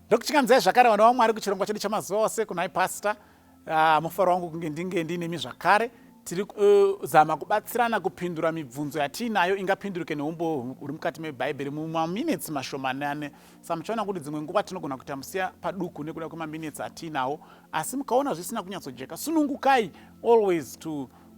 ndokuchikanzai zvakare vana vaMwari kuchirongwa chedu chamazuva ose kunai pastor. Mufaro wangu kunge ndinge ndinemi zvakare tiri kuzama kubatsirana kupindura mibvunzo yatiinayo ingapinduruke neumbo huri mukati mebhaibheri mumaminitsi mashomanane. Saka muchaona kuti dzimwe nguva tinogona kuita musiya paduku nekuda kwemaminitsi atiinawo, asi mukaona zvisina kunyatsojeka, sunungukai always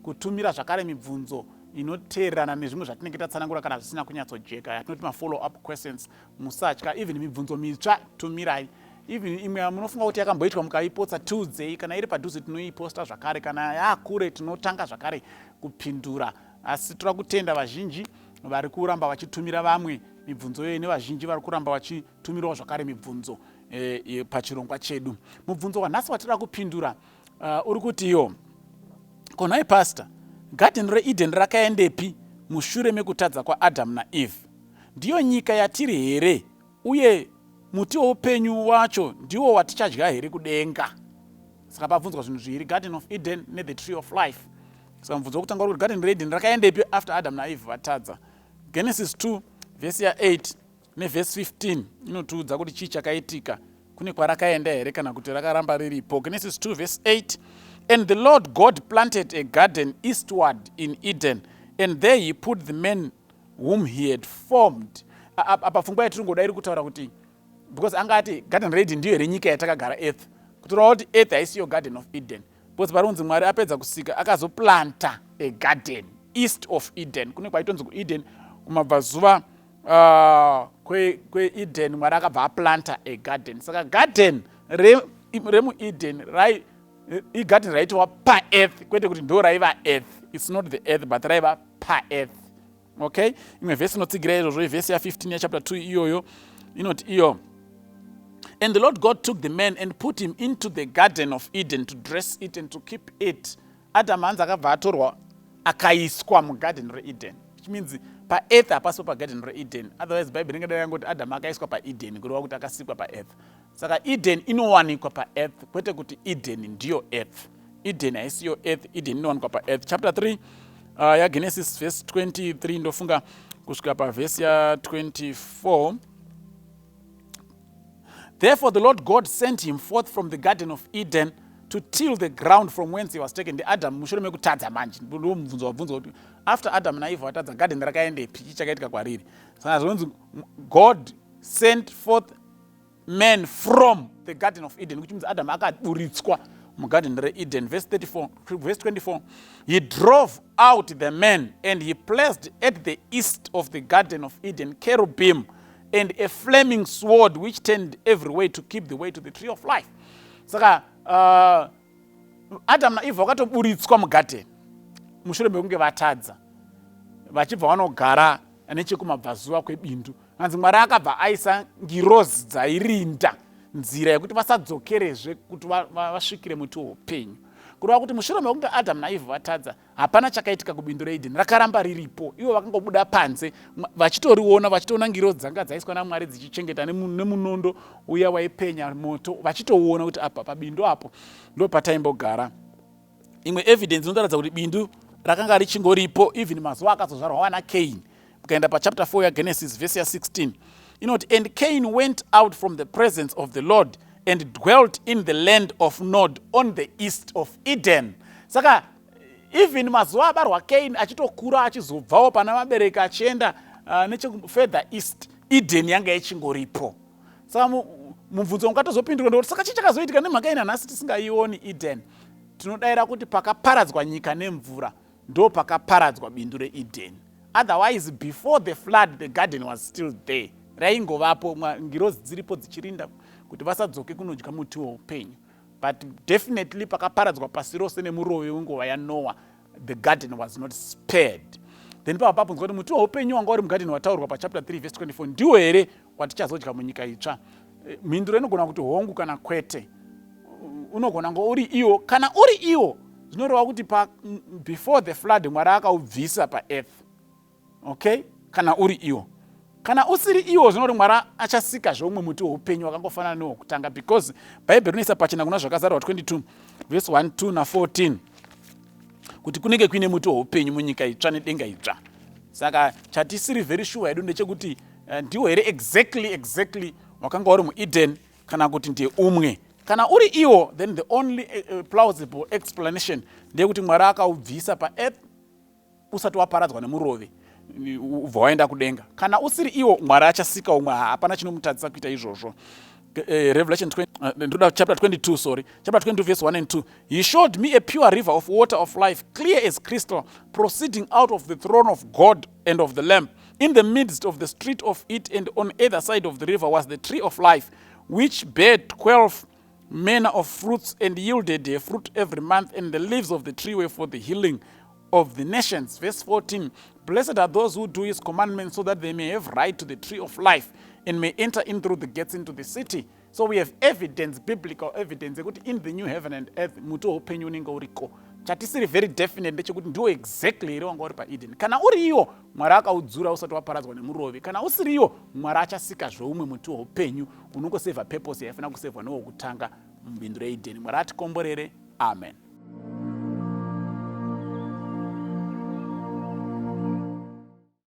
kutumira zvakare mibvunzo inoteererana nezvimwe zvatinenge tatsanangura kana zvisina kunyatsojeka, yatinoti ma-follow up questions. Musatya, even mibvunzo mitsva tumirai. Even imwe munofunga kuti yakamboitwa mukaipotsa Tuesday, kana iri padhuze tinoiposta zvakare, kana yakure tinotanga zvakare kupindura. Asi tora kutenda vazhinji vari kuramba vachitumira vamwe mibvunzo iyo, nevazhinji vari kuramba vachitumirawo zvakare mibvunzo pachirongwa chedu. Mubvunzo wanhasi watira kupindura uri kuti iyo, konai pastor, Garden reEden rakaendepi mushure mekutadza kwaAdam naEve? Ndiyo nyika yatiri here, uye muti woupenyu wacho ndiwo watichadya here kudenga? Saka pabvunzwa zvinhu zviviri, Garden of Eden neThe Tree of Life. Saka mubvunzo wokutanga uri kuti Garden reEden rakaendepi after Adam naEve vatadza? Genesis 2 vhesi ya8 nevhesi 15 inotiudza kuti chii chakaitika, kune kwarakaenda here kana kuti rakaramba riripo. Genesis 2 vhesi 8, and the Lord God planted a garden eastward in Eden, and there he put the men whom he had formed. Apa pfungwa yatiringoda iri kutaura kuti, because angati Garden reEden ndiyo here nyika yatakagara earth, kutorawo kuti earth haisiyo Garden of Eden, because parunzi Mwari apedza kusika akazoplanta a garden east of Eden. Kune kwaitonzi kuEden kumabvazuva kweEden Mwari akabva aplanta a garden. Saka garden remuEden igarden raitwa paearth, kwete kuti ndo raiva earth. It's not the earth but raiva paearth. Okay, imwe vhesi inotsigira izvozvo ivhesi ya15 yachapter 2 iyoyo inoti iyo, and the Lord God took the man and put him into the Garden of Eden to dress it and to keep it. Adam hanzi akabva atorwa akaiswa muGarden reEden, which means paearth hapasipo paGarden reEden. Otherwise Bible ringadai yangoti Adam akaiswa paEden kureva kuti akasikwa paearth. Saka Eden inowanikwa paearth, kwete kuti Eden ndiyo earth. Eden haisiyo earth, Eden inowanikwa paearth. Chapter 3 yaGenesis verse 23 ndofunga kusvika pavhesi ya24. Therefore the Lord God sent him forth from the Garden of Eden to till the ground from whence he was taken. The Adam mushure mekutadza manje ndo mubvunzo wabvunzwa kuti after Adam naEve vatadza garden rakaendepi, chichakaitika kwariri? Saka zvinonzi God sent forth men from the Garden of Eden, which means Adam akaburitswa muGarden reEden. Verse 24, he drove out the men and he placed at the east of the Garden of Eden cherubim and a flaming sword which turned every way to keep the way to the Tree of Life. Saka Adam naEve vakatoburitswa mugarden mushure mekunge vatadza, vachibva vanogara nechekumabvazuva kwebindu. Hanzi Mwari akabva aisa ngirozi dzairinda nzira yekuti vasadzokerezve kuti vasvikire muti woupenyu. Kureva kuti mushure mekunge Adam naEve vatadza, hapana chakaitika kubindu reEden, rakaramba riripo. Ivo vakangobuda panze vachitoona ngirozi dzanga dzaiswa naMwari dzichichengeta nemunondo uya waipenya moto, vachitoona kuti apa pabindu apo ndo pataimbogara. Imwe evidence inotaridza kuti bindu rakanga richingoripo even mazuva akazozvarwa wanaCain. Mukaenda pachapter 4 yaGenesis vhesi ya16 inoti, and Cain went out from the presence of the Lord and dwelt in the land of Nod on the east of Eden. Saka even mazuva abarwa Cain achitokura achizobvawo pana vabereka achienda nechefurther east, Eden yanga ichingoripo. Saka mubvunzo ungatozopindurwa ndoti saka chichakazoitika nemhaka ina nhasi tisingaioni Eden? Tinodayira kuti pakaparadzwa nyika nemvura ndo pakaparadzwa bindu reEden. Otherwise before the flood the garden was still there. Raingovapo ngirozi dziripo dzichirinda kuti vasadzoke kunodya muti woupenyu. But definitely pakaparadzwa pasi rose nemurowe wenguva yaNoah, the garden was not spared. Then pabvunzwa kuti muti woupenyu wanga uri mugarden wataurwa pachapter 3 verse 24 ndiwo here watichazodya munyika itsva? Mhinduro inogona kuti hongu kana kwete. Unogona ngo uri iwo, kana uri iwo zvinoreva kuti before the flood Mwari akaubvisa paearth. Okay, kana uri iwo. Kana usiri iwo zvinoti Mwari achasika zvomwe muti woupenyu wakangofanana newokutanga, because Bible rinoisa pachena kuna zvakazarwa 22 verse 1, 2 na14 kuti kunenge kuine muti woupenyu munyika itsva nedenga itsva. Saka chatisiri very sure hedu ndechekuti ndiwo here exactly wakanga uri muEden kana kuti ndeumwe. Kana uri iwo, then the only plausible explanation ndeyekuti Mwari akaubvisa paearth usati waparadzwa nemurove ubva waenda kudenga. Kana usiri iwo, Mwari achasika umwe, hapana chinomutadzisa kuita izvozvo. Revelation 20, chapter 22, sorry, chapter 22 verse 1 and 2. He showed me a pure river of water of life, clear as crystal, proceeding out of the throne of God and of the Lamb. In the midst of the street of it, and on either side of the river, was the tree of life, which bare 12 manner of fruits, and yielded a fruit every month, and the leaves of the tree were for the healing of the nations. Verse 14. Blessed are those who do his commandments, so that they may have right to the tree of life, and may enter in through the gates into the city. So we have evidence, biblical evidence, that in the new heaven and earth, muto upenyu unenge uriko. Chatisiri very definite ndechekuti ndiwo exactly iri wanga uri paEden. Kana uri iwo, Mwari akaudzura usati waparadzwa nemurove. Kana usiri iwo, Mwari achasika zvoumwe muti weupenyu unongosevha purpose yaifana kusevhwa newokutanga mubindu reEden. Mwari atikomborere. Amen.